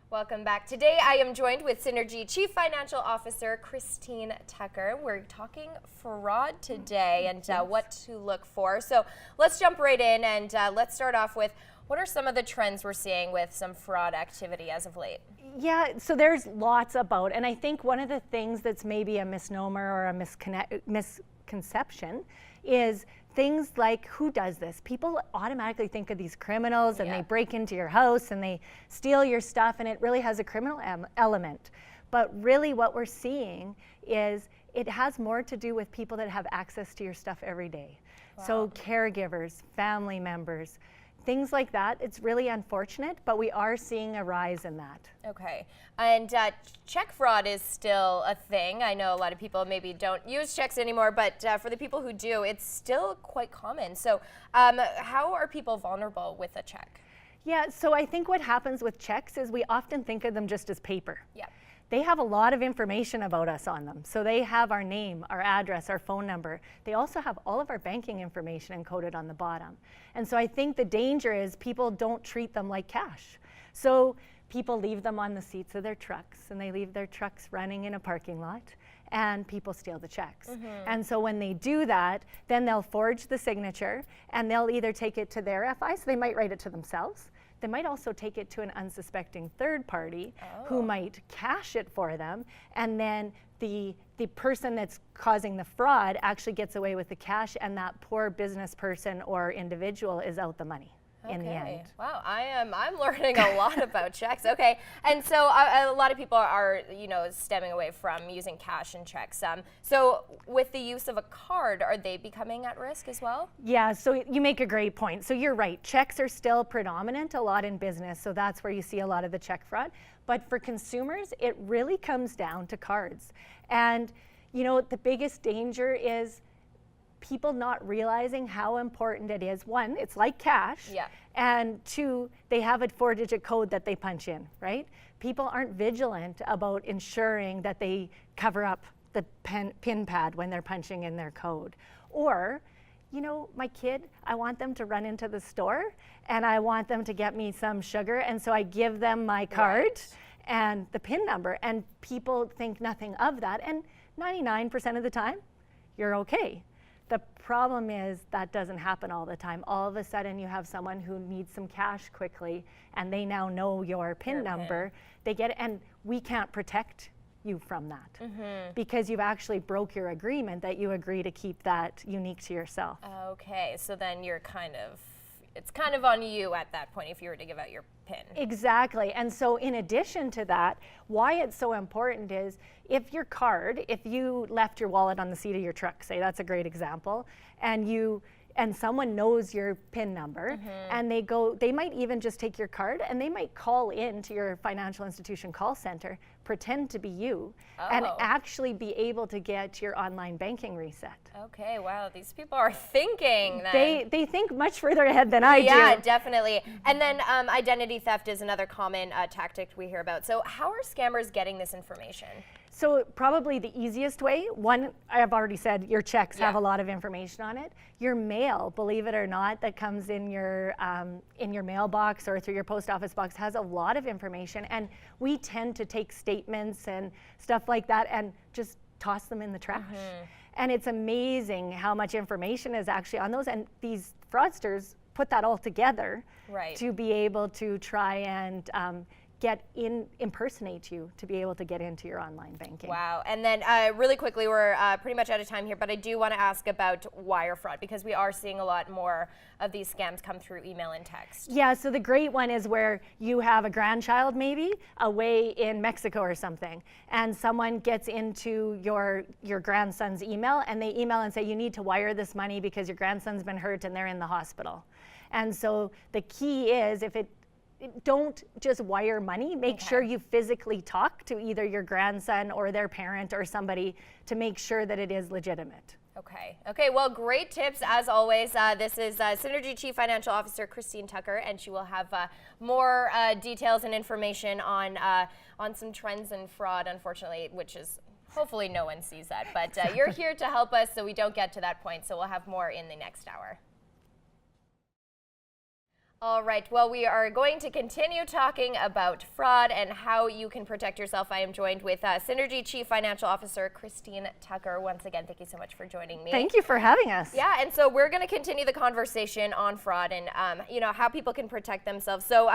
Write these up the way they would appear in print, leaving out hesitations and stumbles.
Welcome back. Today I am joined with Synergy Chief Financial Officer Christine Tucker. We're talking fraud today and what to look for. So let's jump right in and let's start off with what are some of the trends we're seeing with some fraud activity as of late? Yeah, so there's lots about, and I think one of the things that's maybe a misnomer or a misconception is things like, who does this? People automatically think of these criminals and they break into your house and they steal your stuff, and it really has a criminal element. But really what we're seeing is it has more to do with people that have access to your stuff every day. Wow. So caregivers, family members, things like that. It's really unfortunate, but we are seeing a rise in that. Okay, and check fraud is still a thing. I know a lot of people maybe don't use checks anymore, but for the people who do, it's still quite common. So how are people vulnerable with a check? Yeah, so I think what happens with checks is we often think of them just as paper. Yeah. They have a lot of information about us on them. So they have our name, our address, our phone number. They also have all of our banking information encoded on the bottom. And so I think the danger is people don't treat them like cash. So people leave them on the seats of their trucks, and they leave their trucks running in a parking lot, and people steal the checks. And so when they do that, then they'll forge the signature, and they'll either take it to their FI, so they might write it to themselves. They might also take it to an unsuspecting third party who might cash it for them, and then the person that's causing the fraud actually gets away with the cash, and that poor business person or individual is out the money in the end. Wow, I'm learning a lot about checks. Okay, and so a lot of people are stemming away from using cash and checks. So with the use of a card, are they becoming at risk as well? Yeah, so you make a great point. So you're right, checks are still predominant a lot in business, so that's where you see a lot of the check fraud. But for consumers, it really comes down to cards. And the biggest danger is people not realizing how important it is. One, it's like cash. Yeah. And two, they have a 4-digit code that they punch in, right? People aren't vigilant about ensuring that they cover up the PIN pad when they're punching in their code. Or, my kid, I want them to run into the store and I want them to get me some sugar, and so I give them my card and the PIN number, and people think nothing of that, and 99% of the time, you're okay. The problem is that doesn't happen all the time. All of a sudden you have someone who needs some cash quickly, and they now know your PIN number. They get it, and we can't protect you from that because you've actually broke your agreement that you agree to keep that unique to yourself. Okay, so then it's kind of on you at that point if you were to give out your PIN. Exactly. And so in addition to that, why it's so important is if you left your wallet on the seat of your truck, say, that's a great example, and someone knows your PIN number, and they might even just take your card, and they might call in to your financial institution call center, pretend to be you, and actually be able to get your online banking reset. Okay, wow, these people are thinking then. They think much further ahead than I do. Yeah, definitely. And then identity theft is another common tactic we hear about. So how are scammers getting this information? So probably the easiest way, one, I've already said your checks have a lot of information on it. Your mail, believe it or not, that comes in your mailbox or through your post office box has a lot of information, and we tend to take statements and stuff like that and just toss them in the trash. And it's amazing how much information is actually on those, and these fraudsters put that all together to be able to try and impersonate you to be able to get into your online banking. Wow. And then really quickly, we're pretty much out of time here, but I do want to ask about wire fraud because we are seeing a lot more of these scams come through email and text. Yeah, so the great one is where you have a grandchild maybe away in Mexico or something, and someone gets into your grandson's email, and they email and say, you need to wire this money because your grandson's been hurt and they're in the hospital. And so the key is, don't just wire money. Make sure you physically talk to either your grandson or their parent or somebody to make sure that it is legitimate. Okay, well, great tips as always. This is Synergy Chief Financial Officer Christine Tucker, and she will have more details and information on some trends and fraud, unfortunately, which is hopefully no one sees that. But you're here to help us so we don't get to that point, so we'll have more in the next hour. All right, well, we are going to continue talking about fraud and how you can protect yourself. I am joined with Synergy Chief Financial Officer Christine Tucker. Once again, thank you so much for joining me. Thank you for having us. Yeah, and so we're going to continue the conversation on fraud and how people can protect themselves. So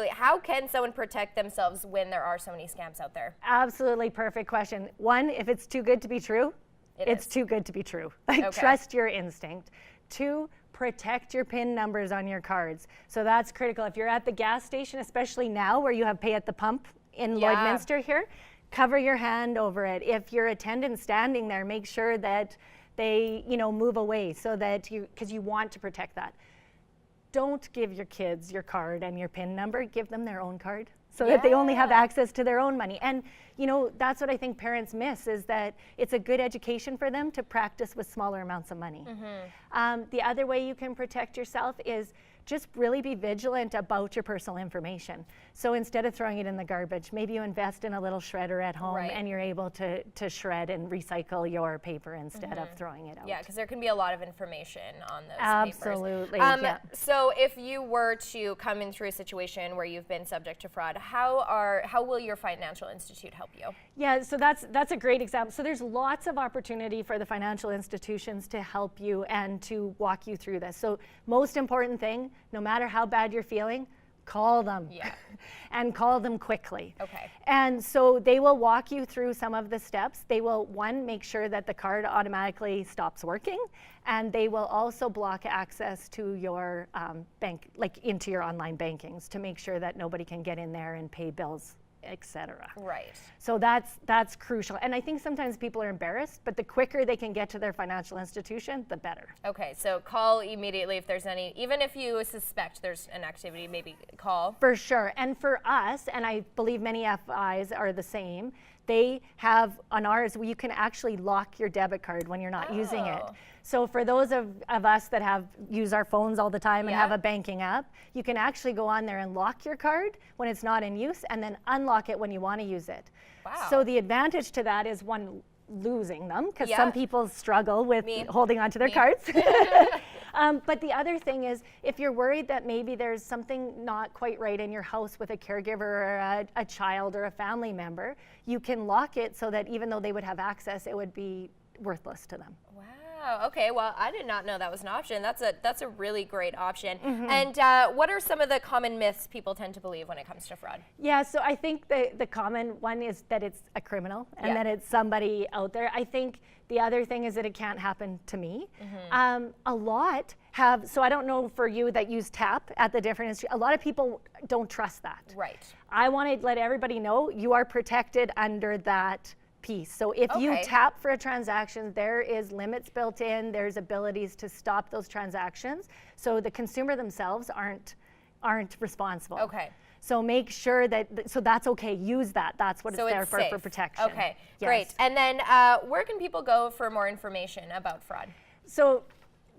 how can someone protect themselves when there are so many scams out there? Absolutely perfect question. One, if it's too good to be true, it's too good to be true. Like, trust your instinct. Two, protect your PIN numbers on your cards. So that's critical. If you're at the gas station, especially now where you have pay at the pump in Lloydminster here, cover your hand over it. If your attendant's standing there, make sure that they, move away so that because you want to protect that. Don't give your kids your card and your PIN number. Give them their own card so that they only have access to their own money. And that's what I think parents miss, is that it's a good education for them to practice with smaller amounts of money. The other way you can protect yourself is just really be vigilant about your personal information. So instead of throwing it in the garbage, maybe you invest in a little shredder at home and you're able to shred and recycle your paper instead of throwing it out. Yeah, because there can be a lot of information on those Absolutely. papers. So if you were to come in through a situation where you've been subject to fraud, how will your financial institute help you? Yeah, so that's a great example. So there's lots of opportunity for the financial institutions to help you and to walk you through this. So most important thing, no matter how bad you're feeling, call them. And call them quickly. Okay. And so they will walk you through some of the steps. They will, one, make sure that the card automatically stops working, and they will also block access to your bank, like into your online bankings, to make sure that nobody can get in there and pay bills, etc. Right. So that's crucial. And I think sometimes people are embarrassed, but the quicker they can get to their financial institution, the better. Okay, so call immediately if there's any, even if you suspect there's an activity, maybe call. For sure. And for us, and I believe many FIs are the same, they have on ours, you can actually lock your debit card when you're not using it. So for those of us that use our phones all the time and have a banking app, you can actually go on there and lock your card when it's not in use and then unlock it when you want to use it. Wow. So the advantage to that is, one, losing them, because some people struggle with holding on to their cards. But the other thing is, if you're worried that maybe there's something not quite right in your house with a caregiver or a child or a family member, you can lock it so that even though they would have access, it would be worthless to them. Wow. Okay. Well, I did not know that was an option. That's a really great option. And what are some of the common myths people tend to believe when it comes to fraud? Yeah. So I think the common one is that it's a criminal and that it's somebody out there. I think the other thing is that it can't happen to me. A lot have. So I don't know for you that use TAP at the different institutions. A lot of people don't trust that. Right. I want to let everybody know you are protected under that piece. So if you tap for a transaction, there is limits built in, there's abilities to stop those transactions. So the consumer themselves aren't responsible. Okay. So make sure so that's okay, use that. That's what it's there for protection. Okay, great. And then where can people go for more information about fraud? So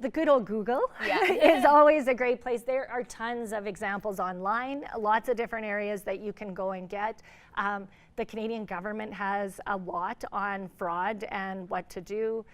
the good old Google is always a great place. There are tons of examples online, lots of different areas that you can go and get. The Canadian government has a lot on fraud and what to do.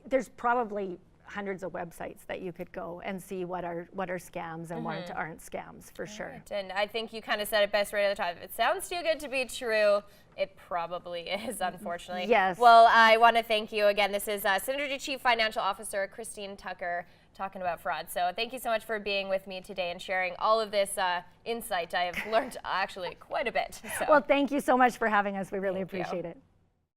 There's probably hundreds of websites that you could go and see what are scams and what aren't scams, for sure. Right. And I think you kind of said it best right at the top. If it sounds too good to be true, it probably is, unfortunately. Yes. Well, I want to thank you again. This is Synergy Chief Financial Officer Christine Tucker talking about fraud. So thank you so much for being with me today and sharing all of this insight. I have learned actually quite a bit. So. Well, thank you so much for having us. We really appreciate it.